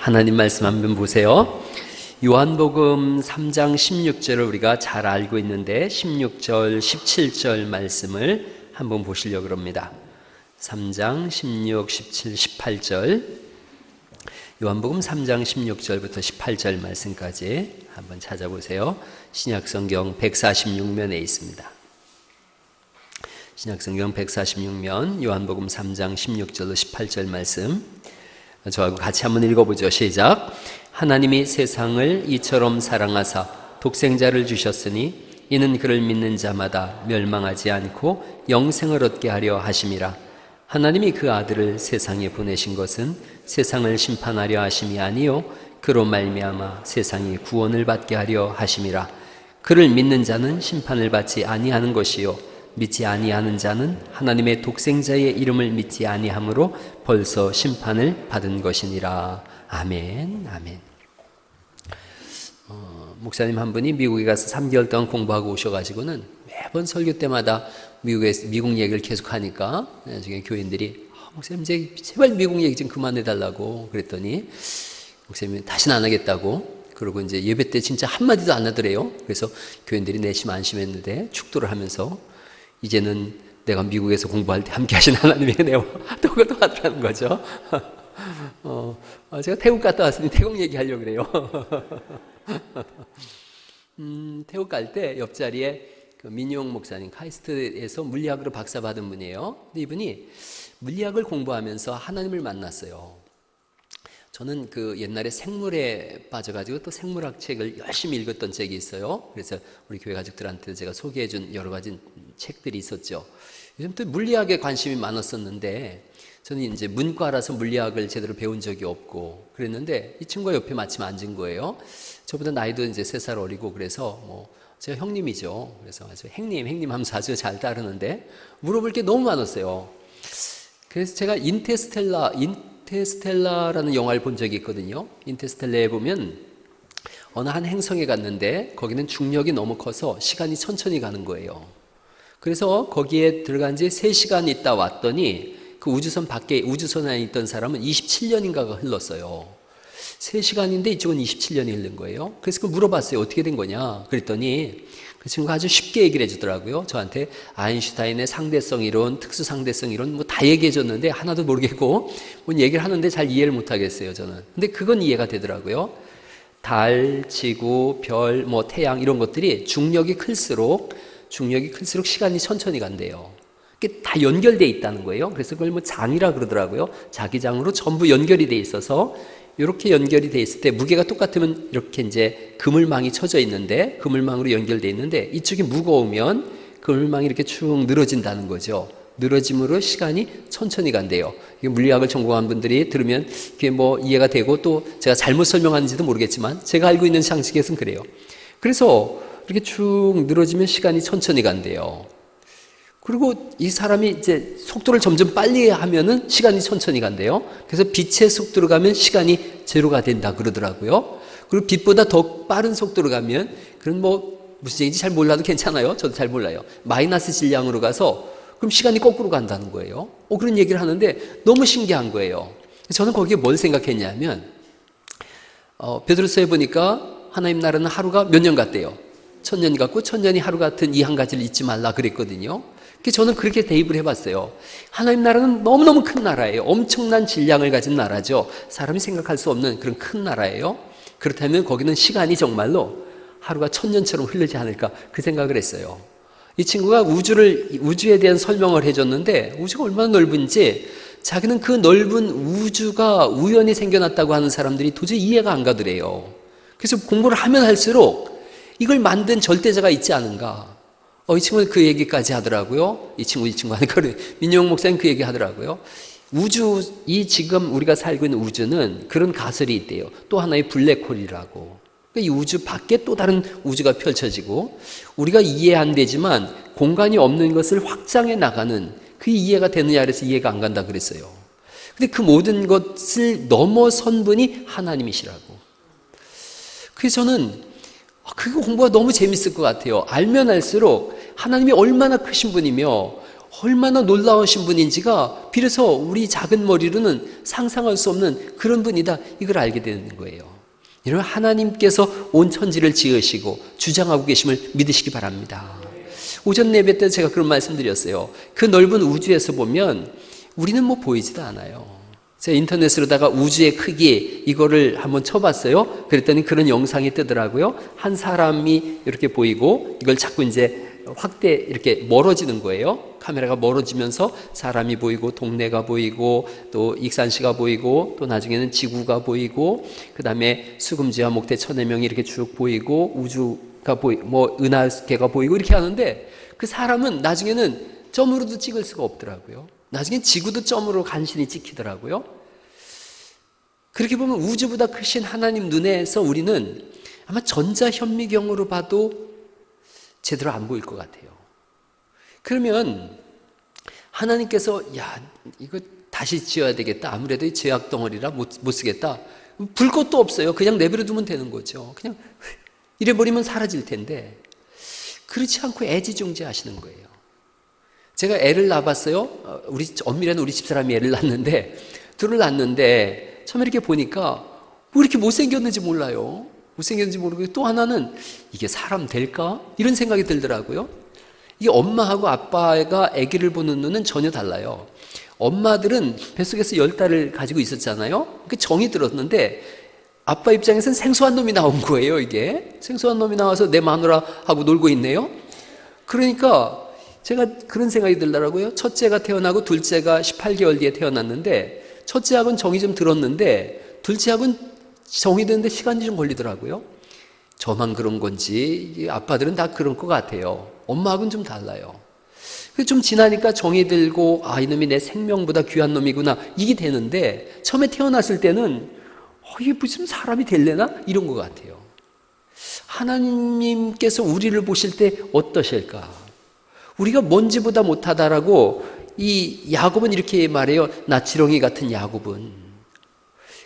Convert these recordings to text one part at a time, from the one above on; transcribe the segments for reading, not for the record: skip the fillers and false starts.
하나님 말씀 한번 보세요. 요한복음 3장 16절을 우리가 잘 알고 있는데 16절, 17절 말씀을 한번 보시려고 합니다. 3장 16, 17, 18절 요한복음 3장 16절부터 18절 말씀까지 한번 찾아보세요. 신약성경 146면에 있습니다. 신약성경 146면 요한복음 3장 16절로 18절 말씀 저하고 같이 한번 읽어보죠. 시작. 하나님이 세상을 이처럼 사랑하사 독생자를 주셨으니 이는 그를 믿는 자마다 멸망하지 않고 영생을 얻게 하려 하심이라. 하나님이 그 아들을 세상에 보내신 것은 세상을 심판하려 하심이 아니요 그로 말미암아 세상이 구원을 받게 하려 하심이라. 그를 믿는 자는 심판을 받지 아니하는 것이요 믿지 아니하는 자는 하나님의 독생자의 이름을 믿지 아니하므로 벌써 심판을 받은 것이니라. 아멘. 아멘. 목사님 한 분이 미국에 가서 3개월 동안 공부하고 오셔가지고는 매번 설교 때마다 미국 얘기를 계속 하니까 나중에 교인들이 목사님 이제 제발 미국 얘기 좀 그만해달라고 그랬더니 목사님이 다시는 안 하겠다고 그러고 이제 예배 때 진짜 한마디도 안 하더래요. 그래서 교인들이 내심 안심했는데 축도를 하면서 이제는 내가 미국에서 공부할 때 함께 하신 하나님의 은혜와 또 그것도 하더라는 거죠. 제가 태국 갔다 왔으니 태국 얘기하려고 그래요. 태국 갈 때 옆자리에 그 민용 목사님 카이스트에서 물리학으로 박사 받은 분이에요. 근데 이분이 물리학을 공부하면서 하나님을 만났어요. 저는 그 옛날에 생물에 빠져가지고 또 생물학 책을 열심히 읽었던 적이 있어요. 그래서 우리 교회 가족들한테 제가 소개해준 여러 가지 책들이 있었죠. 요즘 또 물리학에 관심이 많았었는데 저는 이제 문과라서 물리학을 제대로 배운 적이 없고 그랬는데 이 친구가 옆에 마침 앉은 거예요. 저보다 나이도 이제 3살 어리고 그래서 제가 형님이죠. 그래서 아주 행님 하면서 아주 잘 따르는데 물어볼 게 너무 많았어요. 그래서 제가 인터스텔라라는 영화를 본 적이 있거든요. 인터스텔라에 보면 어느 한 행성에 갔는데 거기는 중력이 너무 커서 시간이 천천히 가는 거예요. 그래서 거기에 들어간 지 3시간 있다 왔더니 그 우주선 밖에 우주선 안에 있던 사람은 27년인가가 흘렀어요. 3시간인데 이쪽은 27년이 흐른 거예요. 그래서 그 물어봤어요. 어떻게 된 거냐 그랬더니 그 친구가 아주 쉽게 얘기를 해주더라고요. 저한테 아인슈타인의 상대성 이론, 특수상대성 이론 뭐 다 얘기해 줬는데 하나도 모르겠고 뭔 얘기를 하는데 잘 이해를 못 하겠어요 저는. 근데 그건 이해가 되더라고요. 달, 지구, 별, 뭐 태양 이런 것들이 중력이 클수록 시간이 천천히 간대요. 그게 다 연결돼 있다는 거예요. 그래서 그걸 뭐 장이라 그러더라고요. 자기장으로 전부 연결이 돼 있어서 이렇게 연결이 돼 있을 때 무게가 똑같으면 이렇게 이제 그물망이 쳐져 있는데 그물망으로 연결돼 있는데 이쪽이 무거우면 그물망이 이렇게 쭉 늘어진다는 거죠. 늘어짐으로 시간이 천천히 간대요. 이게 물리학을 전공한 분들이 들으면 그게 뭐 이해가 되고 또 제가 잘못 설명하는지도 모르겠지만 제가 알고 있는 상식에서는 그래요. 그래서 이렇게 쭉 늘어지면 시간이 천천히 간대요. 그리고 이 사람이 이제 속도를 점점 빨리 하면은 시간이 천천히 간대요. 그래서 빛의 속도로 가면 시간이 제로가 된다 그러더라고요. 그리고 빛보다 더 빠른 속도로 가면 그건 뭐 무슨 얘기인지 잘 몰라도 괜찮아요. 저도 잘 몰라요. 마이너스 질량으로 가서 그럼 시간이 거꾸로 간다는 거예요. 그런 얘기를 하는데 너무 신기한 거예요. 저는 거기에 뭘 생각했냐면 베드로서에 보니까 하나님 나라는 하루가 몇 년 같대요. 1000년 같고 1000년이 하루 같은 이 한 가지를 잊지 말라 그랬거든요. 저는 그렇게 대입을 해봤어요. 하나님 나라는 너무너무 큰 나라예요. 엄청난 질량을 가진 나라죠. 사람이 생각할 수 없는 그런 큰 나라예요. 그렇다면 거기는 시간이 정말로 하루가 1000년처럼 흐르지 않을까 그 생각을 했어요. 이 친구가 우주에 대한 설명을 해줬는데 우주가 얼마나 넓은지 자기는 그 넓은 우주가 우연히 생겨났다고 하는 사람들이 도저히 이해가 안 가더래요. 그래서 공부를 하면 할수록 이걸 만든 절대자가 있지 않은가. 이 친구는 그 얘기까지 하더라고요. 이 친구 하니까 민용 목사님 그 얘기 하더라고요. 지금 우리가 살고 있는 우주는 그런 가설이 있대요. 또 하나의 블랙홀이라고. 이 우주 밖에 또 다른 우주가 펼쳐지고 우리가 이해 안 되지만 공간이 없는 것을 확장해 나가는 그 이해가 되느냐 그래서 이해가 안 간다 그랬어요. 근데 그 모든 것을 넘어선 분이 하나님이시라고. 그래서 저는 그거 공부가 너무 재밌을 것 같아요. 알면 알수록 하나님이 얼마나 크신 분이며 얼마나 놀라우신 분인지가 비로소 우리 작은 머리로는 상상할 수 없는 그런 분이다, 이걸 알게 되는 거예요. 여러분, 하나님께서 온 천지를 지으시고 주장하고 계심을 믿으시기 바랍니다. 오전 예배 때 제가 그런 말씀 드렸어요. 그 넓은 우주에서 보면 우리는 뭐 보이지도 않아요. 제가 인터넷으로다가 우주의 크기 이거를 한번 쳐봤어요. 그랬더니 그런 영상이 뜨더라고요. 한 사람이 이렇게 보이고 이걸 자꾸 이제 확대 이렇게 멀어지는 거예요. 카메라가 멀어지면서 사람이 보이고 동네가 보이고 또 익산시가 보이고 또 나중에는 지구가 보이고 그 다음에 수금지와 목대 천해명이 이렇게 쭉 보이고 우주가 뭐 은하계가 보이고 이렇게 하는데 그 사람은 나중에는 점으로도 찍을 수가 없더라고요. 나중에 지구도 점으로 간신히 찍히더라고요. 그렇게 보면 우주보다 크신 하나님 눈에서 우리는 아마 전자현미경으로 봐도 제대로 안 보일 것 같아요. 그러면 하나님께서 야, 이거 다시 지어야 되겠다. 아무래도 이 죄악 덩어리라 못 쓰겠다. 불 것도 없어요. 그냥 내버려 두면 되는 거죠. 그냥 이래버리면 사라질 텐데 그렇지 않고 애지중지 하시는 거예요. 제가 애를 낳았어요. 엄밀한 우리 집사람이 애를 낳았는데 둘을 낳았는데 처음에 이렇게 보니까 왜 이렇게 못생겼는지 몰라요. 못생겼는지 모르고 또 하나는 이게 사람 될까? 이런 생각이 들더라고요. 이게 엄마하고 아빠가 아기를 보는 눈은 전혀 달라요. 엄마들은 뱃속에서 10달을 가지고 있었잖아요. 그 정이 들었는데 아빠 입장에서는 생소한 놈이 나온 거예요. 이게 생소한 놈이 나와서 내 마누라하고 놀고 있네요. 그러니까 제가 그런 생각이 들더라고요. 첫째가 태어나고 둘째가 18개월 뒤에 태어났는데 첫째하고는 정이 좀 들었는데 둘째하고는 정이 드는데 시간이 좀 걸리더라고요. 저만 그런 건지 아빠들은 다 그런 것 같아요. 엄마하고는 좀 달라요. 좀 지나니까 정이 들고 아, 이놈이 내 생명보다 귀한 놈이구나 이게 되는데 처음에 태어났을 때는 이게 무슨 사람이 될래나? 이런 것 같아요. 하나님께서 우리를 보실 때 어떠실까? 우리가 먼지보다 못하다라고 이 야곱은 이렇게 말해요. 나치렁이 같은 야곱은.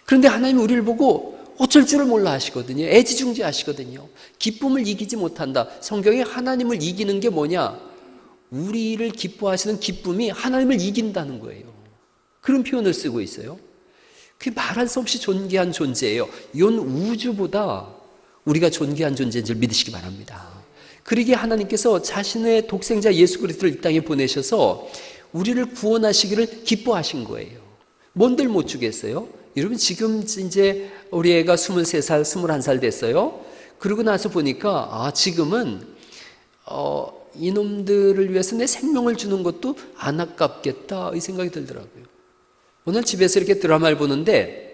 그런데 하나님이 우리를 보고 어쩔 줄을 몰라 하시거든요. 애지중지 하시거든요. 기쁨을 이기지 못한다. 성경에 하나님을 이기는 게 뭐냐? 우리를 기뻐하시는 기쁨이 하나님을 이긴다는 거예요. 그런 표현을 쓰고 있어요. 그게 말할 수 없이 존귀한 존재예요. 이건 우주보다 우리가 존귀한 존재인 줄 믿으시기 바랍니다. 그러기에 하나님께서 자신의 독생자 예수 그리스도를 이 땅에 보내셔서 우리를 구원하시기를 기뻐하신 거예요. 뭔들 못 주겠어요? 여러분 지금 이제 우리 애가 23살, 21살 됐어요. 그러고 나서 보니까 아 지금은 이놈들을 위해서 내 생명을 주는 것도 안 아깝겠다 이 생각이 들더라고요. 오늘 집에서 이렇게 드라마를 보는데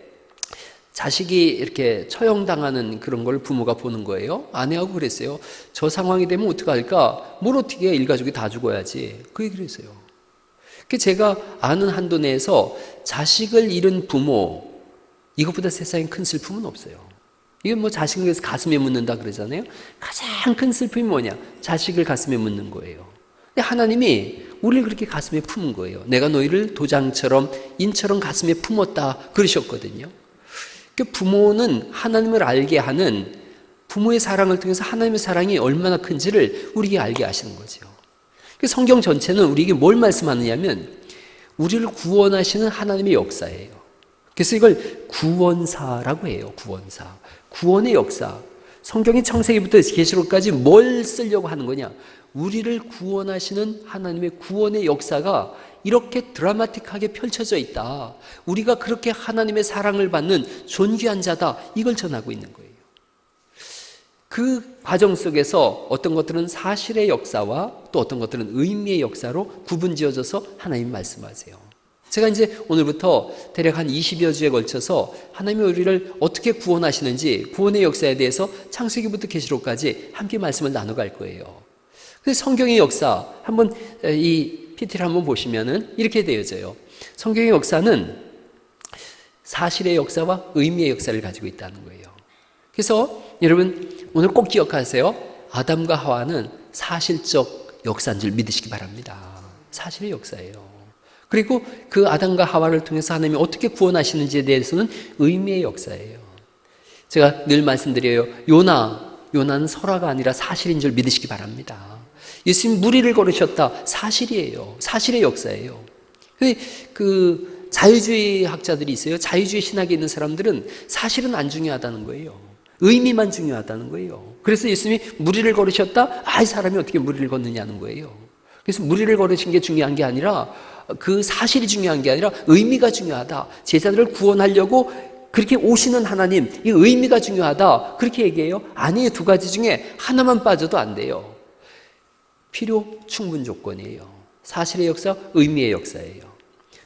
자식이 이렇게 처형당하는 그런 걸 부모가 보는 거예요. 아내하고 그랬어요. 저 상황이 되면 어떡할까? 뭘 어떻게 해? 일가족이 다 죽어야지. 그 얘기를 했어요. 제가 아는 한도 내에서 자식을 잃은 부모 이것보다 세상에 큰 슬픔은 없어요. 이건 뭐 자식을 위해서 가슴에 묻는다 그러잖아요. 가장 큰 슬픔이 뭐냐? 자식을 가슴에 묻는 거예요. 근데 하나님이 우리를 그렇게 가슴에 품은 거예요. 내가 너희를 도장처럼 인처럼 가슴에 품었다 그러셨거든요. 부모는 하나님을 알게 하는 부모의 사랑을 통해서 하나님의 사랑이 얼마나 큰지를 우리에게 알게 하시는 거죠. 성경 전체는 우리에게 뭘 말씀하느냐면 우리를 구원하시는 하나님의 역사예요. 그래서 이걸 구원사라고 해요. 구원사. 구원의 역사. 성경이 창세기부터 계시록까지 뭘 쓰려고 하는 거냐? 우리를 구원하시는 하나님의 구원의 역사가 이렇게 드라마틱하게 펼쳐져 있다. 우리가 그렇게 하나님의 사랑을 받는 존귀한 자다. 이걸 전하고 있는 거예요. 그 과정 속에서 어떤 것들은 사실의 역사와 또 어떤 것들은 의미의 역사로 구분지어져서 하나님이 말씀하세요. 제가 이제 오늘부터 대략 한 20여 주에 걸쳐서 하나님이 우리를 어떻게 구원하시는지 구원의 역사에 대해서 창세기부터 계시록까지 함께 말씀을 나눠갈 거예요. 근데 성경의 역사 한번 이 PT를 한번 보시면은 이렇게 되어져요. 성경의 역사는 사실의 역사와 의미의 역사를 가지고 있다는 거예요. 그래서 여러분 오늘 꼭 기억하세요. 아담과 하와는 사실적 역사인 줄 믿으시기 바랍니다. 사실의 역사예요. 그리고 그 아담과 하와를 통해서 하나님이 어떻게 구원하시는지에 대해서는 의미의 역사예요. 제가 늘 말씀드려요. 요나는 설화가 아니라 사실인 줄 믿으시기 바랍니다. 예수님 무리를 걸으셨다. 사실이에요. 사실의 역사예요. 그 자유주의 학자들이 있어요. 자유주의 신학에 있는 사람들은 사실은 안 중요하다는 거예요. 의미만 중요하다는 거예요. 그래서 예수님이 무리를 걸으셨다? 이 사람이 어떻게 무리를 걷느냐는 거예요. 그래서 무리를 걸으신 게 중요한 게 아니라 그 사실이 중요한 게 아니라 의미가 중요하다. 제자들을 구원하려고 그렇게 오시는 하나님, 이 의미가 중요하다. 그렇게 얘기해요. 아니에요. 두 가지 중에 하나만 빠져도 안 돼요. 필요 충분 조건이에요. 사실의 역사, 의미의 역사예요.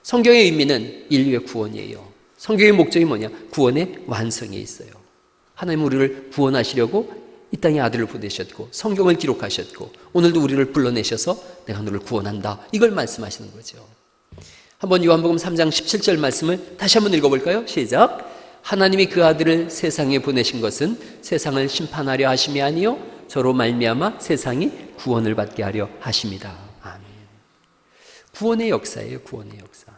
성경의 의미는 인류의 구원이에요. 성경의 목적이 뭐냐? 구원의 완성에 있어요. 하나님 우리를 구원하시려고 이 땅에 아들을 보내셨고 성경을 기록하셨고 오늘도 우리를 불러내셔서 내가 너를 구원한다. 이걸 말씀하시는 거죠. 한번 요한복음 3장 17절 말씀을 다시 한번 읽어볼까요? 시작. 하나님이 그 아들을 세상에 보내신 것은 세상을 심판하려 하심이 아니요 저로 말미암아 세상이 구원을 받게 하려 하심이다. 아멘. 구원의 역사예요. 구원의 역사.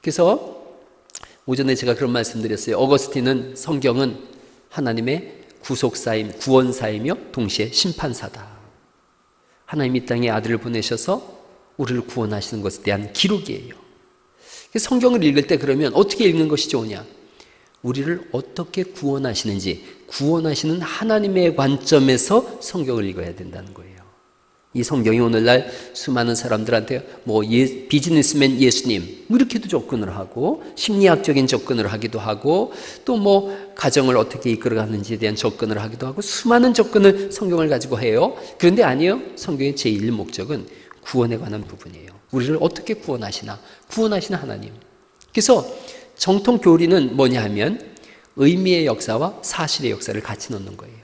그래서 오전에 제가 그런 말씀드렸어요. 어거스틴은 성경은 하나님의 구속사임, 구원사이며 동시에 심판사다. 하나님이 이 땅에 아들을 보내셔서 우리를 구원하시는 것에 대한 기록이에요. 성경을 읽을 때 그러면 어떻게 읽는 것이 좋으냐? 우리를 어떻게 구원하시는지, 구원하시는 하나님의 관점에서 성경을 읽어야 된다는 거예요. 이 성경이 오늘날 수많은 사람들한테 비즈니스맨 예수님 이렇게도 접근을 하고 심리학적인 접근을 하기도 하고 또 가정을 어떻게 이끌어가는지에 대한 접근을 하기도 하고 수많은 접근을 성경을 가지고 해요. 그런데 아니요. 성경의 제1 목적은 구원에 관한 부분이에요. 우리를 어떻게 구원하시나? 구원하시는 하나님. 그래서 정통 교리는 뭐냐 하면 의미의 역사와 사실의 역사를 같이 넣는 거예요.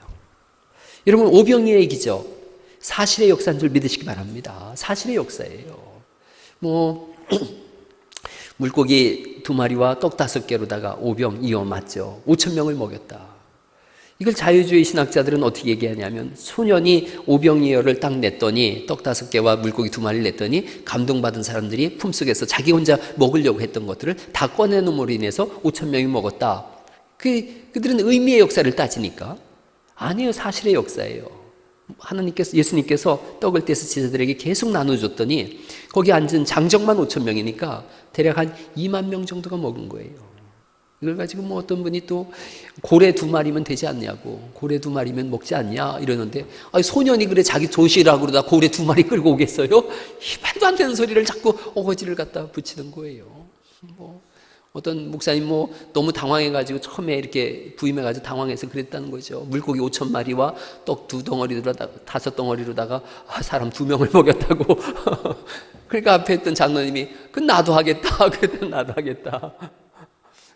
여러분 오병이의 얘기죠. 사실의 역사인 줄 믿으시기 바랍니다. 사실의 역사예요. 물고기 2마리와 떡 5개로다가 오병이어 맞죠. 5,000명을 먹였다. 이걸 자유주의 신학자들은 어떻게 얘기하냐면 소년이 오병이어를 딱 냈더니 떡 5개와 물고기 2마리를 냈더니 감동받은 사람들이 품속에서 자기 혼자 먹으려고 했던 것들을 다 꺼내놓음으로 인해서 5,000명이 먹었다. 그들은 의미의 역사를 따지니까 아니에요. 사실의 역사예요. 예수님께서 떡을 떼서 제자들에게 계속 나눠줬더니 거기 앉은 장정만 5,000명이니까 대략 한 2만 명 정도가 먹은 거예요. 이걸 가지고 어떤 분이 또 고래 2마리면 되지 않냐고, 고래 2마리면 먹지 않냐 이러는데 소년이 그래 자기 도시락으로 다 고래 2마리 끌고 오겠어요? 이 말도 안 되는 소리를 자꾸 어거지를 갖다 붙이는 거예요. 어떤 목사님 너무 당황해가지고 처음에 이렇게 부임해가지고 당황해서 그랬다는 거죠. 물고기 5,000마리와 떡 2덩어리로다가 5덩어리로다가 사람 2명을 먹였다고. 그러니까 앞에 있던 장로님이 그건 나도 하겠다. 그랬더니 나도 하겠다.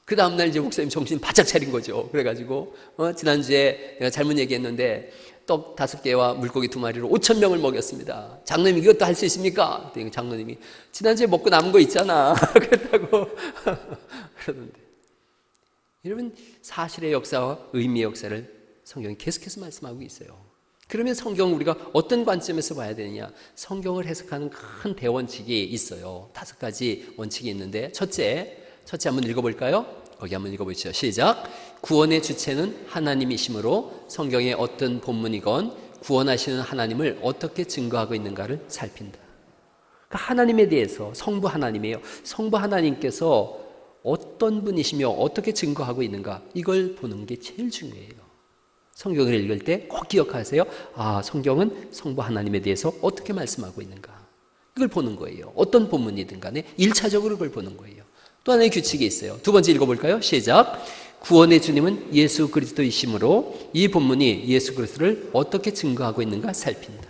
그 다음날 이제 목사님 정신 바짝 차린 거죠. 그래가지고 지난주에 내가 잘못 얘기했는데 떡 5개와 물고기 2마리로 5,000명을 먹였습니다. 장로님 이것도 할 수 있습니까? 그랬더니 장로님이 지난주에 먹고 남은 거 있잖아. 그랬다고 그러던데. 여러분 사실의 역사와 의미의 역사를 성경이 계속해서 말씀하고 있어요. 그러면 성경을 우리가 어떤 관점에서 봐야 되느냐? 성경을 해석하는 큰 대원칙이 있어요. 5가지 원칙이 있는데 첫째 한번 읽어볼까요? 거기 한번 읽어보시죠. 시작. 구원의 주체는 하나님이시므로 성경의 어떤 본문이건 구원하시는 하나님을 어떻게 증거하고 있는가를 살핀다. 그러니까 하나님에 대해서 성부 하나님이에요. 성부 하나님께서 어떤 분이시며 어떻게 증거하고 있는가 이걸 보는 게 제일 중요해요. 성경을 읽을 때 꼭 기억하세요. 성경은 성부 하나님에 대해서 어떻게 말씀하고 있는가 이걸 보는 거예요. 어떤 본문이든 간에 1차적으로 그걸 보는 거예요. 또 하나의 규칙이 있어요. 2번째 읽어볼까요? 시작. 구원의 주님은 예수 그리스도이시므로 이 본문이 예수 그리스도를 어떻게 증거하고 있는가 살핀다.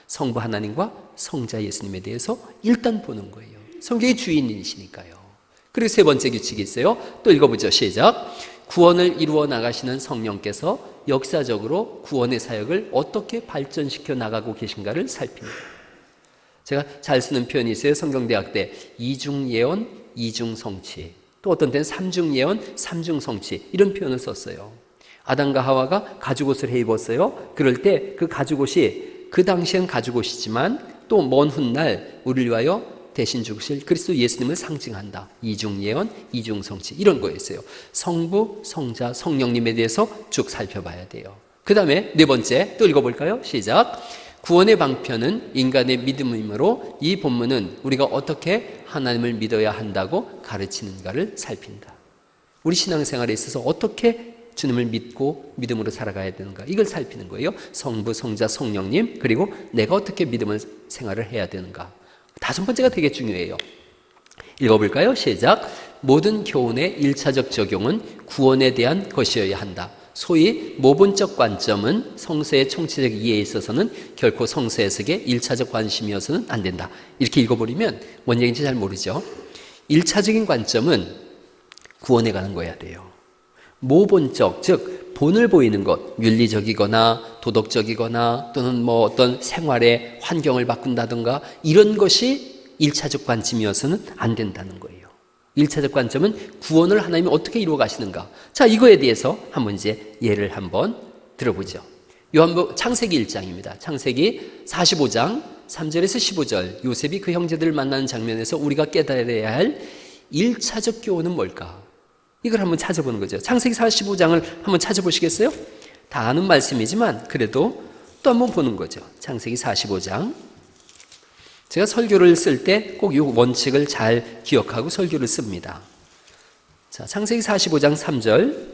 성부 하나님과 성자 예수님에 대해서 일단 보는 거예요. 성경의 주인이시니까요. 그리고 3번째 규칙이 있어요. 또 읽어보죠. 시작. 구원을 이루어 나가시는 성령께서 역사적으로 구원의 사역을 어떻게 발전시켜 나가고 계신가를 살핀다. 제가 잘 쓰는 표현이 있어요. 성경대학 때 이중예언, 이중성취, 또 어떤 때는 삼중예언, 삼중성취 이런 표현을 썼어요. 아담과 하와가 가죽옷을 해 입었어요. 그럴 때 그 가죽옷이 그 당시엔 가죽옷이지만 또 먼 훗날 우리를 위하여 대신 죽으실 그리스도 예수님을 상징한다. 이중예언, 이중성취 이런 거였어요. 성부, 성자, 성령님에 대해서 쭉 살펴봐야 돼요. 그 다음에 4번째 또 읽어볼까요? 시작. 구원의 방편은 인간의 믿음이므로 이 본문은 우리가 어떻게 하나님을 믿어야 한다고 가르치는가를 살핀다. 우리 신앙생활에 있어서 어떻게 주님을 믿고 믿음으로 살아가야 되는가, 이걸 살피는 거예요. 성부, 성자, 성령님, 그리고 내가 어떻게 믿음을 생활을 해야 되는가. 5번째가 되게 중요해요. 읽어볼까요? 시작. 모든 교훈의 1차적 적용은 구원에 대한 것이어야 한다. 소위 모본적 관점은 성서의 총체적 이해에 있어서는 결코 성서 해석의 1차적 관심이어서는 안 된다. 이렇게 읽어버리면 뭔 얘기인지 잘 모르죠. 1차적인 관점은 구원에 관한 거여야 돼요. 모본적, 즉 본을 보이는 것, 윤리적이거나 도덕적이거나 또는 뭐 어떤 생활의 환경을 바꾼다든가 이런 것이 1차적 관점이어서는 안 된다는 거예요. 1차적 관점은 구원을 하나님이 어떻게 이루어 가시는가. 자, 이거에 대해서 한번 이제 예를 한번 들어보죠. 창세기 1장입니다. 창세기 45장 3절에서 15절, 요셉이 그 형제들을 만나는 장면에서 우리가 깨달아야 할 1차적 교훈은 뭘까? 이걸 한번 찾아보는 거죠. 창세기 45장을 한번 찾아보시겠어요? 다 아는 말씀이지만 그래도 또 한번 보는 거죠. 창세기 45장. 제가 설교를 쓸 때 꼭 이 원칙을 잘 기억하고 설교를 씁니다. 자, 창세기 45장 3절.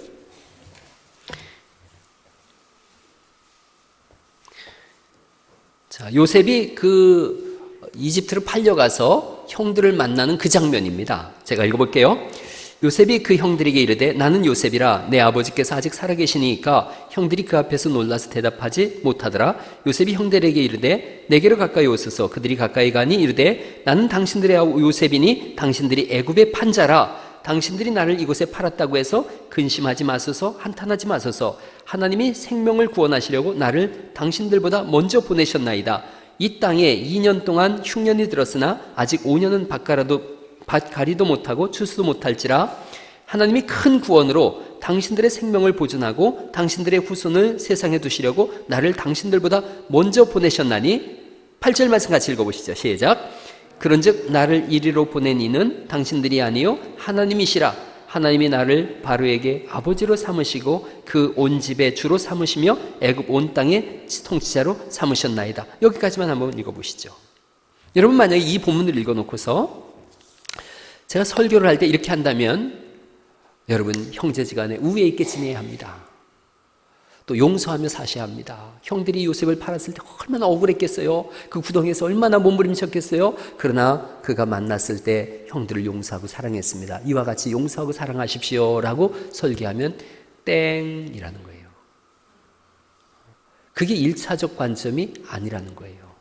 자, 요셉이 그 이집트로 팔려가서 형들을 만나는 그 장면입니다. 제가 읽어볼게요. 요셉이 그 형들에게 이르되 나는 요셉이라 내 아버지께서 아직 살아계시니까 형들이 그 앞에서 놀라서 대답하지 못하더라. 요셉이 형들에게 이르되 내게로 가까이 오소서. 그들이 가까이 가니 이르되 나는 당신들의 요셉이니 당신들이 애굽의 판자라. 당신들이 나를 이곳에 팔았다고 해서 근심하지 마소서, 한탄하지 마소서. 하나님이 생명을 구원하시려고 나를 당신들보다 먼저 보내셨나이다. 이 땅에 2년 동안 흉년이 들었으나 아직 5년은 밭가리도 못하고 추수도 못할지라. 하나님이 큰 구원으로 당신들의 생명을 보존하고 당신들의 후손을 세상에 두시려고 나를 당신들보다 먼저 보내셨나니. 8절 말씀 같이 읽어보시죠. 시작. 그런즉 나를 이리로 보낸 이는 당신들이 아니요 하나님이시라. 하나님이 나를 바로에게 아버지로 삼으시고 그 온 집의 주로 삼으시며 애굽 온 땅의 통치자로 삼으셨나이다. 여기까지만 한번 읽어보시죠. 여러분, 만약에 이 본문을 읽어놓고서 제가 설교를 할 때 이렇게 한다면 여러분, 형제지간에 우애 있게 지내야 합니다. 또 용서하며 사셔야 합니다. 형들이 요셉을 팔았을 때 얼마나 억울했겠어요. 그 구덩이에서 얼마나 몸부림쳤겠어요. 그러나 그가 만났을 때 형들을 용서하고 사랑했습니다. 이와 같이 용서하고 사랑하십시오 라고 설계하면 땡이라는 거예요. 그게 1차적 관점이 아니라는 거예요.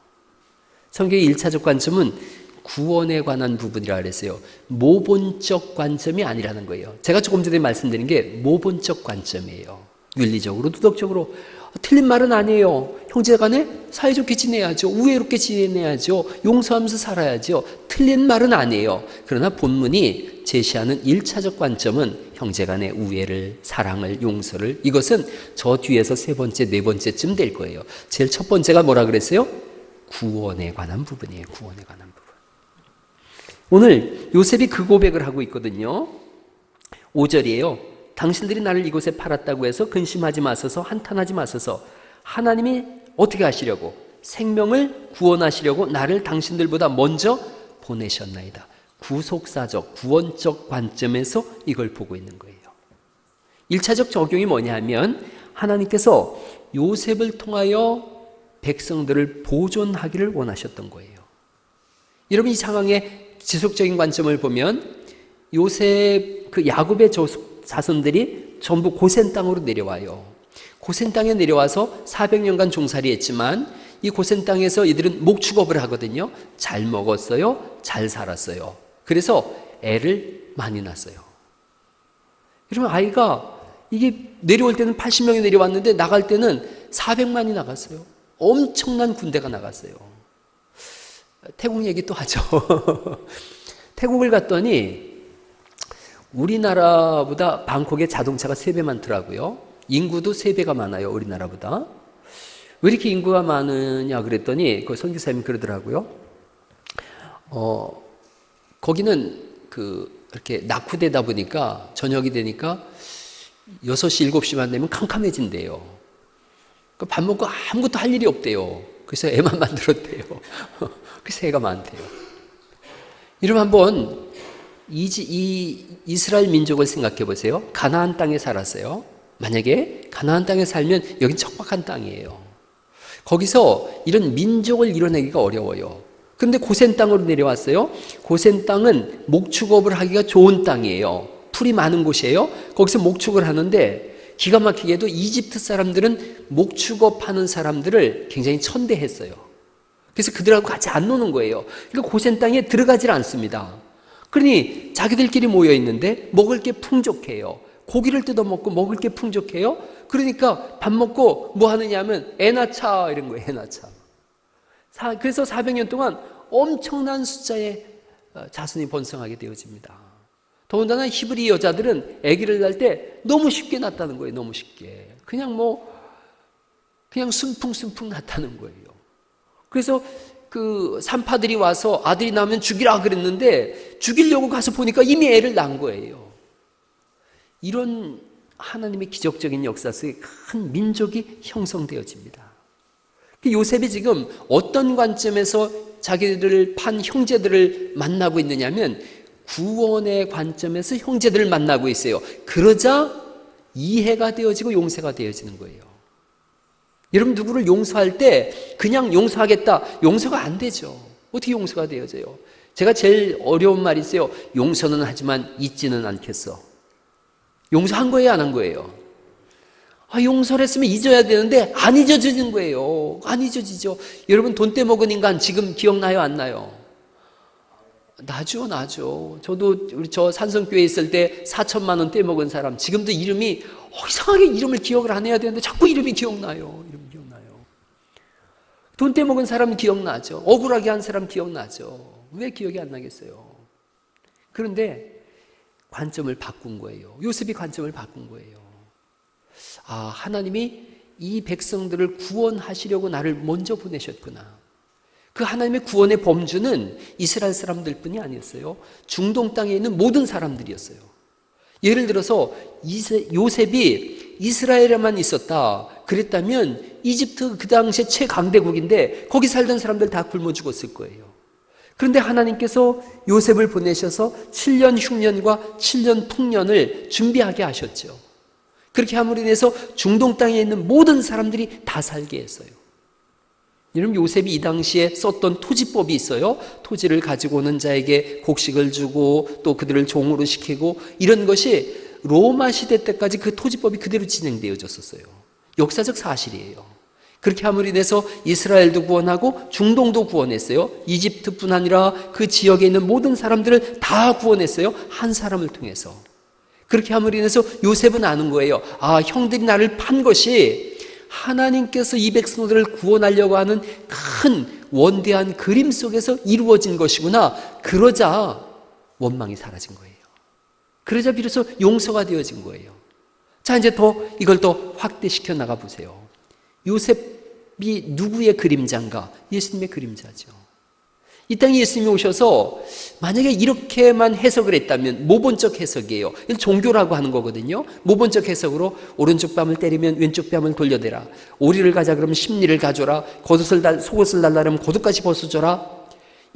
성경의 1차적 관점은 구원에 관한 부분이라 그랬어요. 모본적 관점이 아니라는 거예요. 제가 조금 전에 말씀드린 게 모본적 관점이에요. 윤리적으로, 도덕적으로 틀린 말은 아니에요. 형제간에 사이좋게 지내야죠. 우애롭게 지내야죠. 용서하면서 살아야죠. 틀린 말은 아니에요. 그러나 본문이 제시하는 1차적 관점은 형제간의 우애를, 사랑을, 용서를, 이것은 저 뒤에서 3번째, 4번째쯤 될 거예요. 제일 첫 번째가 뭐라 그랬어요? 구원에 관한 부분이에요. 구원에 관한 부분. 오늘 요셉이 그 고백을 하고 있거든요. 5절이에요. 당신들이 나를 이곳에 팔았다고 해서 근심하지 마소서, 한탄하지 마소서. 하나님이 어떻게 하시려고? 생명을 구원하시려고 나를 당신들보다 먼저 보내셨나이다. 구속사적, 구원적 관점에서 이걸 보고 있는 거예요. 1차적 적용이 뭐냐면 하나님께서 요셉을 통하여 백성들을 보존하기를 원하셨던 거예요. 여러분, 이 상황의 지속적인 관점을 보면 요셉, 그 야곱의 자손들이 전부 고센 땅으로 내려와요. 고센 땅에 내려와서 400년간 종살이 했지만 이 고센 땅에서 이들은 목축업을 하거든요. 잘 먹었어요. 잘 살았어요. 그래서 애를 많이 낳았어요. 여러분, 아이가 이게 내려올 때는 80명이 내려왔는데 나갈 때는 400만이 나갔어요. 엄청난 군대가 나갔어요. 태국 얘기 또 하죠. 태국을 갔더니 우리나라보다 방콕에 자동차가 3배 많더라고요. 인구도 3배가 많아요. 우리나라보다. 왜 이렇게 인구가 많으냐 그랬더니 그 선교사님이 그러더라고요. 거기는 이렇게 낙후되다 보니까 저녁이 되니까 6시, 7시만 되면 캄캄해진대요. 밥 먹고 아무것도 할 일이 없대요. 그래서 애만 만들었대요. 그래서 애가 많대요. 여러분 한번 이 이스라엘 민족을 생각해 보세요. 가나안 땅에 살았어요. 만약에 가나안 땅에 살면 여긴 척박한 땅이에요. 거기서 이런 민족을 이뤄내기가 어려워요. 그런데 고센 땅으로 내려왔어요. 고센 땅은 목축업을 하기가 좋은 땅이에요. 풀이 많은 곳이에요. 거기서 목축을 하는데 기가 막히게도 이집트 사람들은 목축업하는 사람들을 굉장히 천대했어요. 그래서 그들하고 같이 안 노는 거예요. 그러니까 고센 땅에 들어가질 않습니다. 그러니 자기들끼리 모여 있는데 먹을 게 풍족해요. 고기를 뜯어먹고 먹을 게 풍족해요. 그러니까 밥 먹고 뭐 하느냐 하면 애나차 이런 거예요. 애나차. 그래서 400년 동안 엄청난 숫자의 자손이 번성하게 되어집니다. 더군다나 히브리 여자들은 아기를 낳을 때 너무 쉽게 낳았다는 거예요. 너무 쉽게. 그냥 순풍순풍 낳았다는 거예요. 그래서 그 산파들이 와서 아들이 나오면 죽이라 그랬는데 죽이려고 가서 보니까 이미 애를 낳은 거예요. 이런 하나님의 기적적인 역사 속에 큰 민족이 형성되어집니다. 요셉이 지금 어떤 관점에서 자기들을 판 형제들을 만나고 있느냐면 구원의 관점에서 형제들을 만나고 있어요. 그러자 이해가 되어지고 용서가 되어지는 거예요. 여러분 누구를 용서할 때 그냥 용서하겠다. 용서가 안 되죠. 어떻게 용서가 되어져요? 제가 제일 어려운 말이 있어요. 용서는 하지만 잊지는 않겠어. 용서한 거예요, 안 한 거예요? 용서를 했으면 잊어야 되는데 안 잊어지는 거예요. 안 잊어지죠. 여러분 돈 떼먹은 인간 지금 기억나요, 안 나요? 나죠. 저도 저 산성교회에 있을 때 4천만 원 떼먹은 사람 지금도 이름이 이상하게 이름을 기억을 안 해야 되는데 자꾸 이름이 기억나요. 돈 떼먹은 사람 기억나죠. 억울하게 한 사람 기억나죠. 왜 기억이 안 나겠어요? 그런데 관점을 바꾼 거예요. 요셉이 관점을 바꾼 거예요. 하나님이 이 백성들을 구원하시려고 나를 먼저 보내셨구나. 그 하나님의 구원의 범주는 이스라엘 사람들 뿐이 아니었어요. 중동 땅에 있는 모든 사람들이었어요. 예를 들어서 요셉이 이스라엘에만 있었다 그랬다면 이집트 그 당시에 최강대국인데 거기 살던 사람들 다 굶어 죽었을 거예요. 그런데 하나님께서 요셉을 보내셔서 7년 흉년과 7년 풍년을 준비하게 하셨죠. 그렇게 함으로 인해서 중동 땅에 있는 모든 사람들이 다 살게 했어요. 여러분 요셉이 이 당시에 썼던 토지법이 있어요. 토지를 가지고 오는 자에게 곡식을 주고 또 그들을 종으로 시키고 이런 것이 로마 시대 때까지 그 토지법이 그대로 진행되어졌었어요. 역사적 사실이에요. 그렇게 함으로 인해서 이스라엘도 구원하고 중동도 구원했어요. 이집트뿐 아니라 그 지역에 있는 모든 사람들을 다 구원했어요. 한 사람을 통해서. 그렇게 함으로 인해서 요셉은 아는 거예요. 형들이 나를 판 것이 하나님께서 이 백성들을 구원하려고 하는 큰 원대한 그림 속에서 이루어진 것이구나. 그러자 원망이 사라진 거예요. 그러자 비로소 용서가 되어진 거예요. 자, 이제 이걸 더 확대시켜 나가 보세요. 요셉이 누구의 그림자인가? 예수님의 그림자죠. 이 땅에 예수님이 오셔서 만약에 이렇게만 해석을 했다면 모본적 해석이에요. 이건 종교라고 하는 거거든요. 모본적 해석으로 오른쪽 뺨을 때리면 왼쪽 뺨을 돌려대라. 오리를 가자 그러면 십리를 가져라. 속옷을 달라 그러면 겉옷까지 벗어줘라.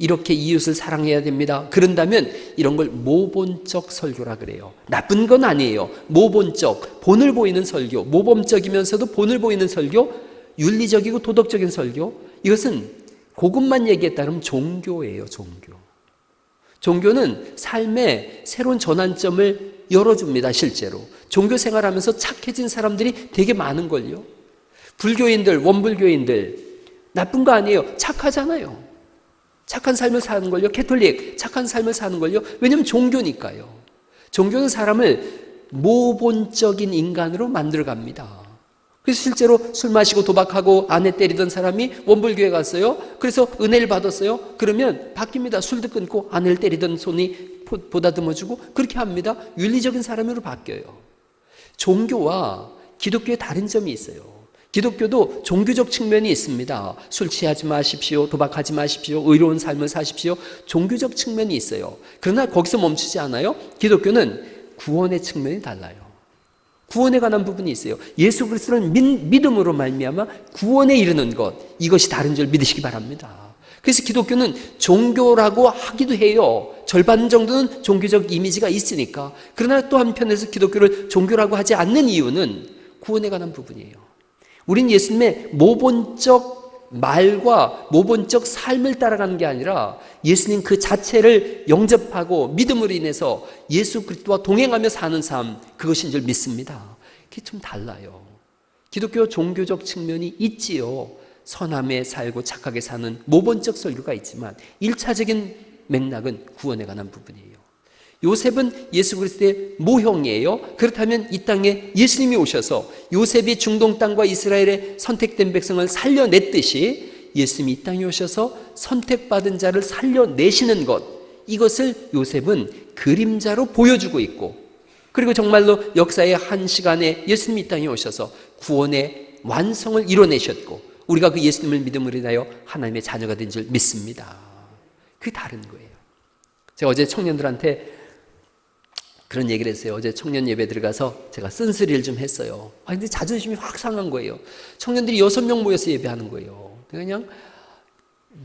이렇게 이웃을 사랑해야 됩니다. 그런다면 이런 걸 모본적 설교라 그래요. 나쁜 건 아니에요. 모본적, 본을 보이는 설교, 모범적이면서도 본을 보이는 설교, 윤리적이고 도덕적인 설교. 이것은 그것만 얘기했다 그러면 종교예요. 종교는 삶의 새로운 전환점을 열어줍니다. 실제로 종교 생활하면서 착해진 사람들이 되게 많은걸요. 불교인들, 원불교인들 나쁜 거 아니에요. 착하잖아요. 착한 삶을 사는 걸요. 캐톨릭 착한 삶을 사는 걸요. 왜냐하면 종교니까요. 종교는 사람을 모본적인 인간으로 만들어갑니다. 그래서 실제로 술 마시고 도박하고 아내 때리던 사람이 원불교에 갔어요. 그래서 은혜를 받았어요. 그러면 바뀝니다. 술도 끊고 아내를 때리던 손이 보다듬어주고 그렇게 합니다. 윤리적인 사람으로 바뀌어요. 종교와 기독교의 다른 점이 있어요. 기독교도 종교적 측면이 있습니다. 술 취하지 마십시오. 도박하지 마십시오. 의로운 삶을 사십시오. 종교적 측면이 있어요. 그러나 거기서 멈추지 않아요. 기독교는 구원의 측면이 달라요. 구원에 관한 부분이 있어요. 예수 그리스도를 믿음으로 말미암아 구원에 이르는 것, 이것이 다른 줄 믿으시기 바랍니다. 그래서 기독교는 종교라고 하기도 해요. 절반 정도는 종교적 이미지가 있으니까. 그러나 또 한편에서 기독교를 종교라고 하지 않는 이유는 구원에 관한 부분이에요. 우린 예수님의 모본적 말과 모본적 삶을 따라가는 게 아니라 예수님 그 자체를 영접하고 믿음으로 인해서 예수 그리스도와 동행하며 사는 삶, 그것인 줄 믿습니다. 그게 좀 달라요. 기독교 종교적 측면이 있지요. 선함에 살고 착하게 사는 모본적 설교가 있지만 1차적인 맥락은 구원에 관한 부분이에요. 요셉은 예수 그리스도의 모형이에요. 그렇다면 이 땅에 예수님이 오셔서 요셉이 중동 땅과 이스라엘의 선택된 백성을 살려냈듯이 예수님이 이 땅에 오셔서 선택받은 자를 살려내시는 것, 이것을 요셉은 그림자로 보여주고 있고, 그리고 정말로 역사의 한 시간에 예수님이 이 땅에 오셔서 구원의 완성을 이뤄내셨고, 우리가 그 예수님을 믿음으로 인하여 하나님의 자녀가 된 줄 믿습니다. 그게 다른 거예요. 제가 어제 청년들한테 그런 얘기를 했어요. 어제 청년 예배 들어가서 제가 쓴소리를 좀 했어요. 근데 자존심이 확 상한 거예요. 청년들이 6명 모여서 예배하는 거예요. 그냥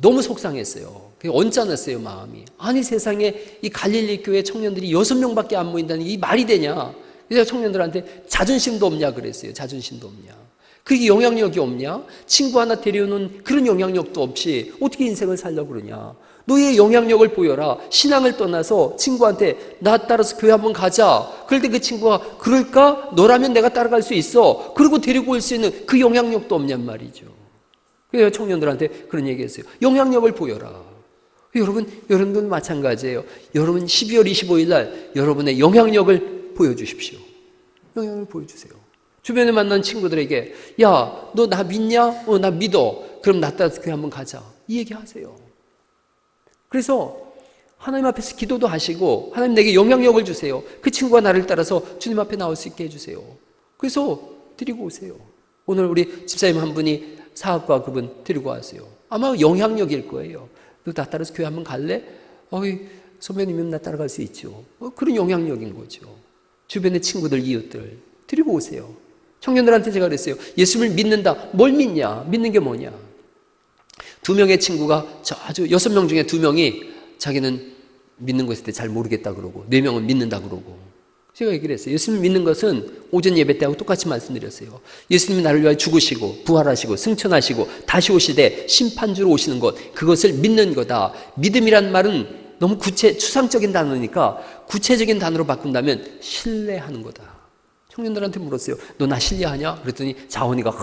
너무 속상했어요. 언짢았어요, 마음이. 아니, 세상에 이 갈릴리 교회 청년들이 6명밖에 안 모인다는 게 말이 되냐? 그래서 청년들한테 자존심도 없냐 그랬어요. 자존심도 없냐? 그게 영향력이 없냐? 친구 하나 데려오는 그런 영향력도 없이 어떻게 인생을 살려고 그러냐? 너의 영향력을 보여라. 신앙을 떠나서 친구한테 나 따라서 교회 한번 가자. 그럴 때 그 친구가 그럴까? 너라면 내가 따라갈 수 있어. 그리고 데리고 올 수 있는 그 영향력도 없냔 말이죠. 그래서 청년들한테 그런 얘기했어요. 영향력을 보여라. 여러분도 마찬가지예요. 여러분 12월 25일 날 여러분의 영향력을 보여주십시오. 영향력을 보여주세요. 주변에 만난 친구들에게 야, 너 나 믿냐? 나 믿어. 그럼 나 따라서 교회 한번 가자. 이 얘기 하세요. 그래서 하나님 앞에서 기도도 하시고 하나님 내게 영향력을 주세요. 그 친구가 나를 따라서 주님 앞에 나올 수 있게 해주세요. 그래서 데리고 오세요. 오늘 우리 집사님 한 분이 사학과 그분 데리고 왔어요. 아마 영향력일 거예요. 너 나 따라서 교회 한번 갈래? 선배님이면 나 따라갈 수 있죠. 그런 영향력인 거죠. 주변의 친구들, 이웃들 데리고 오세요. 청년들한테 제가 그랬어요. 예수를 믿는다. 뭘 믿냐? 믿는 게 뭐냐? 2명의 친구가 아주 6명 중에 2명이 자기는 믿는 것에 대해 잘 모르겠다 그러고 4명은 믿는다 그러고, 제가 얘기를 했어요. 예수님을 믿는 것은 오전 예배 때하고 똑같이 말씀드렸어요. 예수님이 나를 위하여 죽으시고 부활하시고 승천하시고 다시 오시되 심판주로 오시는 것, 그것을 믿는 거다. 믿음이란 말은 너무 추상적인 단어니까 구체적인 단어로 바꾼다면 신뢰하는 거다. 청년들한테 물었어요. 너 나 신뢰하냐? 그랬더니 자원이가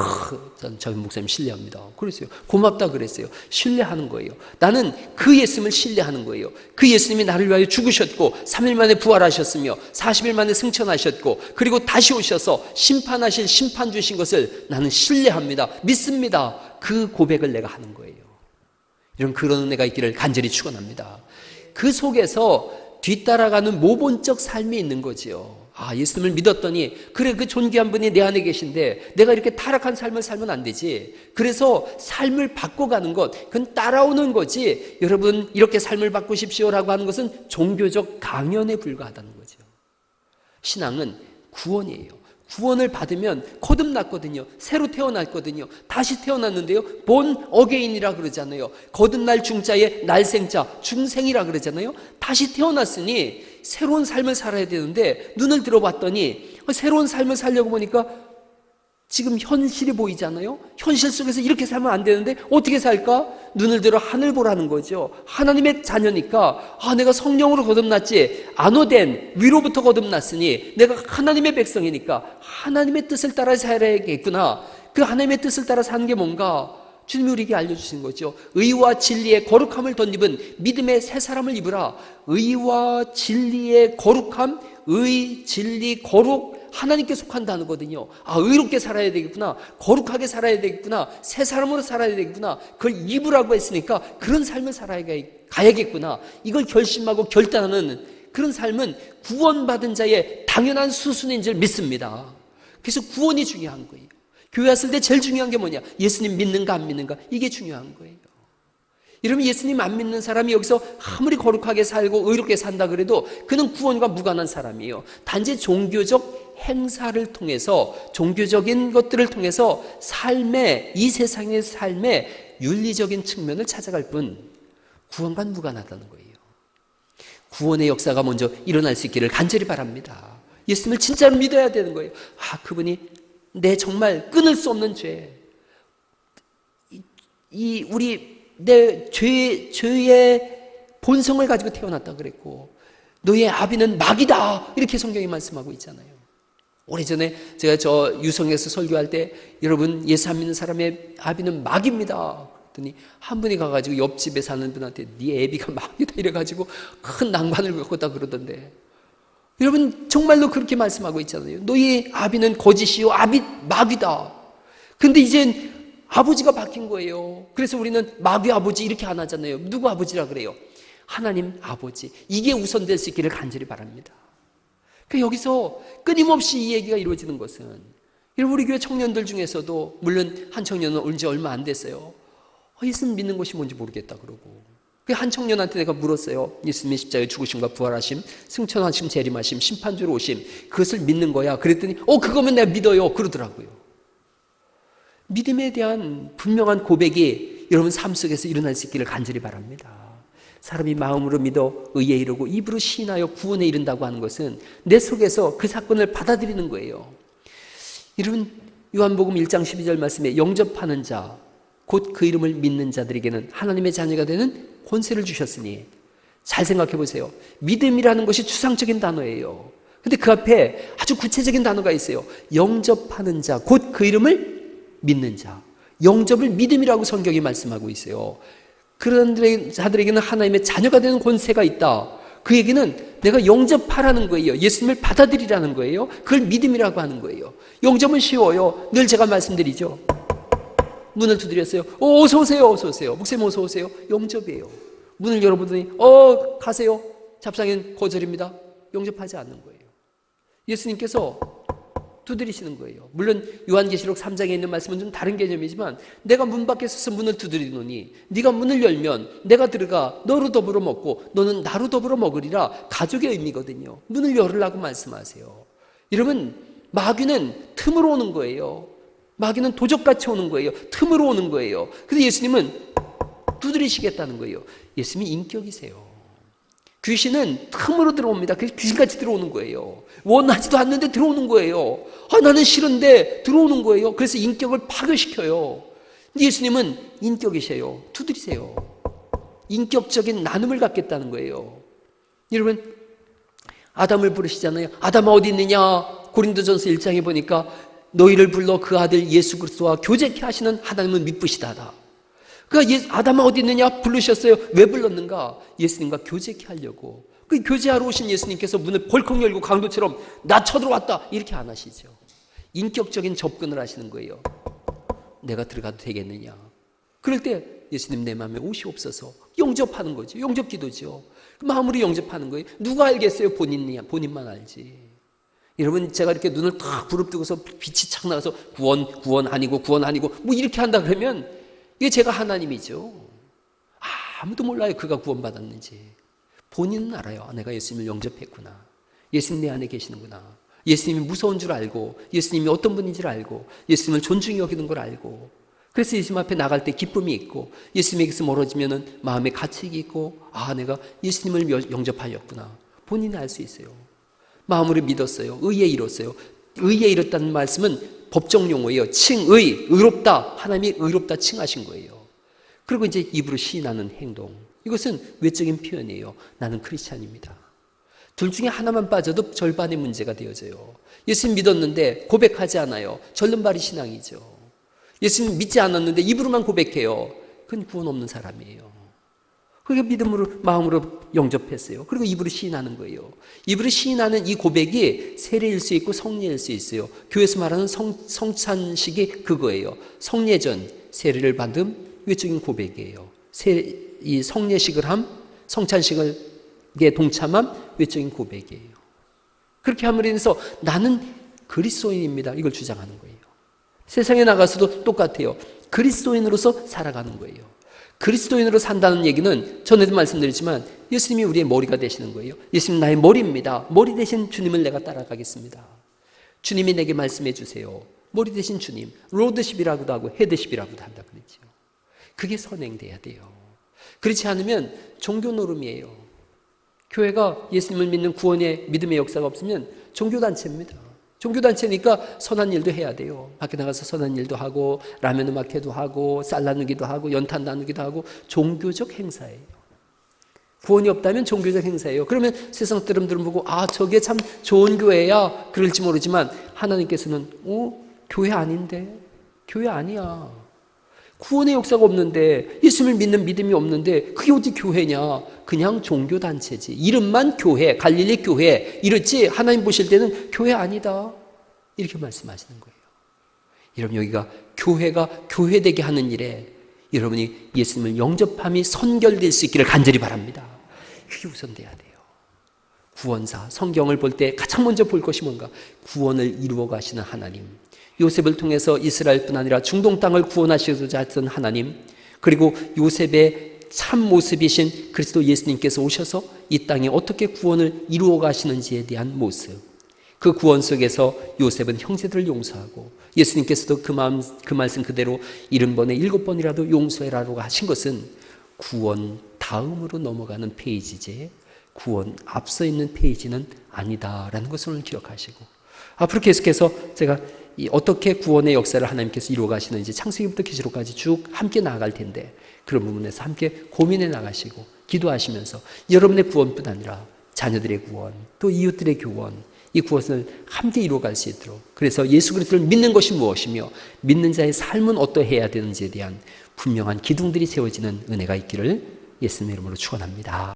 저희 목사님 신뢰합니다. 그랬어요. 고맙다 그랬어요. 신뢰하는 거예요. 나는 그 예수님을 신뢰하는 거예요. 그 예수님이 나를 위하여 죽으셨고 3일 만에 부활하셨으며 40일 만에 승천하셨고 그리고 다시 오셔서 심판하실 심판 주신 것을 나는 신뢰합니다. 믿습니다. 그 고백을 내가 하는 거예요. 이런 그런 은혜가 있기를 간절히 축원합니다. 그 속에서 뒤따라가는 모본적 삶이 있는 거지요. 예수님을 믿었더니 그래, 그 존귀한 분이 내 안에 계신데 내가 이렇게 타락한 삶을 살면 안 되지. 그래서 삶을 바꿔가는 것, 그건 따라오는 거지. 여러분 이렇게 삶을 바꾸십시오라고 하는 것은 종교적 강연에 불과하다는 거죠. 신앙은 구원이에요. 구원을 받으면 거듭났거든요. 새로 태어났거든요. 다시 태어났는데요. 본 어게인이라 그러잖아요. 거듭날 중자에 날생자, 중생이라 그러잖아요. 다시 태어났으니 새로운 삶을 살아야 되는데 눈을 들어봤더니 새로운 삶을 살려고 보니까 지금 현실이 보이잖아요. 현실 속에서 이렇게 살면 안 되는데 어떻게 살까? 눈을 들어 하늘 보라는 거죠. 하나님의 자녀니까 내가 성령으로 거듭났지, 안오된 위로부터 거듭났으니 내가 하나님의 백성이니까 하나님의 뜻을 따라 살아야겠구나. 그 하나님의 뜻을 따라 사는 게 뭔가 주님이 우리에게 알려주신 거죠. 의와 진리의 거룩함을 덧입은 믿음의 새 사람을 입으라. 의와 진리의 거룩함, 의, 진리, 거룩, 하나님께 속한 단어거든요. 의롭게 살아야 되겠구나, 거룩하게 살아야 되겠구나, 새 사람으로 살아야 되겠구나, 그걸 입으라고 했으니까 그런 삶을 살아가야겠구나, 이걸 결심하고 결단하는 그런 삶은 구원받은 자의 당연한 수순인 줄 믿습니다. 그래서 구원이 중요한 거예요. 교회 왔을 때 제일 중요한 게 뭐냐? 예수님 믿는가 안 믿는가? 이게 중요한 거예요. 여러분, 예수님 안 믿는 사람이 여기서 아무리 거룩하게 살고 의롭게 산다 그래도 그는 구원과 무관한 사람이에요. 단지 종교적 행사를 통해서, 종교적인 것들을 통해서 이 세상의 삶의 윤리적인 측면을 찾아갈 뿐 구원과는 무관하다는 거예요. 구원의 역사가 먼저 일어날 수 있기를 간절히 바랍니다. 예수님을 진짜로 믿어야 되는 거예요. 그분이 내 정말 끊을 수 없는 죄, 내 죄의 본성을 가지고 태어났다 그랬고, 너의 아비는 마귀다, 이렇게 성경이 말씀하고 있잖아요. 오래전에 제가 유성에서 설교할 때, 여러분 예수 안 믿는 사람의 아비는 마귀입니다 그랬더니 한 분이 가가지고 옆집에 사는 분한테 네 애비가 마귀다 이래가지고 큰 낭만을 겪었다 그러던데, 여러분 정말로 그렇게 말씀하고 있잖아요. 너희 아비는 거짓이요 마귀다. 근데 이젠 아버지가 바뀐 거예요. 그래서 우리는 마귀 아버지 이렇게 안 하잖아요. 누구 아버지라 그래요? 하나님 아버지. 이게 우선될 수 있기를 간절히 바랍니다. 그러니까 여기서 끊임없이 이 얘기가 이루어지는 것은, 우리 교회 청년들 중에서도, 물론 한 청년은 온 지 얼마 안 됐어요. 예수님 믿는 것이 뭔지 모르겠다 그러고, 한 청년한테 내가 물었어요. 예수님의 십자가의 죽으심과 부활하심, 승천하심, 재림하심, 심판주로 오심, 그것을 믿는 거야. 그랬더니 그거면 내가 믿어요 그러더라고요. 믿음에 대한 분명한 고백이 여러분 삶 속에서 일어날 수 있기를 간절히 바랍니다. 사람이 마음으로 믿어 의에 이르고 입으로 시인하여 구원에 이른다고 하는 것은 내 속에서 그 사건을 받아들이는 거예요. 여러분 요한복음 1장 12절 말씀에 영접하는 자, 곧 그 이름을 믿는 자들에게는 하나님의 자녀가 되는 권세를 주셨으니, 잘 생각해 보세요. 믿음이라는 것이 추상적인 단어예요. 근데 그 앞에 아주 구체적인 단어가 있어요. 영접하는 자, 곧 그 이름을 믿는 자. 영접을 믿음이라고 성경이 말씀하고 있어요. 그런 자들에게는 하나님의 자녀가 되는 권세가 있다. 그 얘기는 내가 영접하라는 거예요. 예수님을 받아들이라는 거예요. 그걸 믿음이라고 하는 거예요. 영접은 쉬워요. 늘 제가 말씀드리죠. 문을 두드렸어요. 어서 오세요. 어서 오세요. 목사님 어서 오세요. 영접이에요. 문을 열어보더니 가세요. 잡상인 거절입니다. 영접하지 않는 거예요. 예수님께서 두드리시는 거예요. 물론 요한계시록 3장에 있는 말씀은 좀 다른 개념이지만, 내가 문 밖에 서서 문을 두드리노니 네가 문을 열면 내가 들어가 너로 더불어 먹고 너는 나로 더불어 먹으리라. 가족의 의미거든요. 문을 열으라고 말씀하세요. 여러분 마귀는 틈으로 오는 거예요. 마귀는 도적같이 오는 거예요. 틈으로 오는 거예요. 근데 예수님은 두드리시겠다는 거예요. 예수님이 인격이세요. 귀신은 틈으로 들어옵니다. 그래서 귀신같이 들어오는 거예요. 원하지도 않는데 들어오는 거예요. 나는 싫은데 들어오는 거예요. 그래서 인격을 파괴시켜요. 근데 예수님은 인격이세요. 두드리세요. 인격적인 나눔을 갖겠다는 거예요. 여러분 아담을 부르시잖아요. 아담아 어디 있느냐. 고린도전서 1장에 보니까 너희를 불러 그 아들 예수 그리스도와 교제케 하시는 하나님은 미쁘시다다. 그러니까 아담아 어디 있느냐 부르셨어요. 왜 불렀는가? 예수님과 교제케 하려고. 그 교제하러 오신 예수님께서 문을 벌컥 열고 강도처럼 나 쳐들어왔다 이렇게 안 하시죠. 인격적인 접근을 하시는 거예요. 내가 들어가도 되겠느냐. 그럴 때 예수님 내 마음에 오시옵소서. 영접하는 거죠. 영접 기도죠. 마음으로 영접하는 거예요. 누가 알겠어요? 본인만 알지. 여러분 제가 이렇게 눈을 탁 부릅뜨고서 빛이 착 나가서 구원 아니고 뭐 이렇게 한다 그러면 이게 제가 하나님이죠. 아무도 몰라요. 그가 구원받았는지. 본인은 알아요. 내가 예수님을 영접했구나. 예수님 내 안에 계시는구나. 예수님이 무서운 줄 알고, 예수님이 어떤 분인지를 알고, 예수님을 존중히 여기는 걸 알고, 그래서 예수님 앞에 나갈 때 기쁨이 있고, 예수님에게서 멀어지면은 마음에 가책이 있고, 내가 예수님을 영접하였구나. 본인이 알 수 있어요. 마음으로 믿었어요. 의에 이뤘어요. 의에 이뤘다는 말씀은 법정 용어예요. 의롭다. 하나님이 의롭다 칭하신 거예요. 그리고 이제 입으로 시인하는 행동. 이것은 외적인 표현이에요. 나는 크리스찬입니다. 둘 중에 하나만 빠져도 절반의 문제가 되어져요. 예수님 믿었는데 고백하지 않아요. 절름발이 신앙이죠. 예수님 믿지 않았는데 입으로만 고백해요. 그건 구원 없는 사람이에요. 그게 믿음으로 마음으로 영접했어요. 그리고 입으로 시인하는 거예요. 입으로 시인하는 이 고백이 세례일 수 있고 성례일 수 있어요. 교회에서 말하는 성찬식이 그거예요. 성례전 세례를 받은 외적인 고백이에요. 이 성례식을 성찬식에 동참함 외적인 고백이에요. 그렇게 함으로 인해서 나는 그리스도인입니다. 이걸 주장하는 거예요. 세상에 나가서도 똑같아요. 그리스도인으로서 살아가는 거예요. 그리스도인으로 산다는 얘기는 전에도 말씀드렸지만 예수님이 우리의 머리가 되시는 거예요. 예수님 나의 머리입니다. 머리 대신 주님을 내가 따라가겠습니다. 주님이 내게 말씀해 주세요. 머리 대신 주님, 로드십이라고도 하고 헤드십이라고도 한다 그랬죠. 그게 선행돼야 돼요. 그렇지 않으면 종교 노름이에요. 교회가 예수님을 믿는 구원의 믿음의 역사가 없으면 종교단체입니다. 종교단체니까 선한 일도 해야 돼요. 밖에 나가서 선한 일도 하고 라면 음악회도 하고 쌀 나누기도 하고 연탄 나누기도 하고 종교적 행사예요. 구원이 없다면 종교적 행사예요. 그러면 세상 사람들은 보고 저게 참 좋은 교회야 그럴지 모르지만 하나님께서는 교회 아닌데? 교회 아니야. 구원의 역사가 없는데 예수님을 믿는 믿음이 없는데 그게 어디 교회냐. 그냥 종교단체지. 이름만 교회, 갈릴리 교회 이렇지 하나님 보실 때는 교회 아니다. 이렇게 말씀하시는 거예요. 여러분 여기가 교회가 교회되게 하는 일에 여러분이 예수님을 영접함이 선결될 수 있기를 간절히 바랍니다. 그게 우선돼야 돼요. 구원사, 성경을 볼 때 가장 먼저 볼 것이 뭔가? 구원을 이루어 가시는 하나님. 요셉을 통해서 이스라엘뿐 아니라 중동 땅을 구원하시고자 했던 하나님, 그리고 요셉의 참 모습이신 그리스도 예수님께서 오셔서 이 땅에 어떻게 구원을 이루어 가시는지에 대한 모습. 그 구원 속에서 요셉은 형제들을 용서하고 예수님께서도 그 말씀 그대로 70번에 7번이라도 용서해라라고 하신 것은 구원 다음으로 넘어가는 페이지지 구원 앞서 있는 페이지는 아니다라는 것을 오늘 기억하시고, 앞으로 계속해서 제가 어떻게 구원의 역사를 하나님께서 이루어 가시는지 창세기부터 계시록까지 쭉 함께 나아갈 텐데 그런 부분에서 함께 고민해 나가시고 기도하시면서 여러분의 구원뿐 아니라 자녀들의 구원, 또 이웃들의 구원, 이 구원을 함께 이루어갈 수 있도록, 그래서 예수 그리스도를 믿는 것이 무엇이며 믿는 자의 삶은 어떠해야 되는지에 대한 분명한 기둥들이 세워지는 은혜가 있기를 예수님의 이름으로 축원합니다.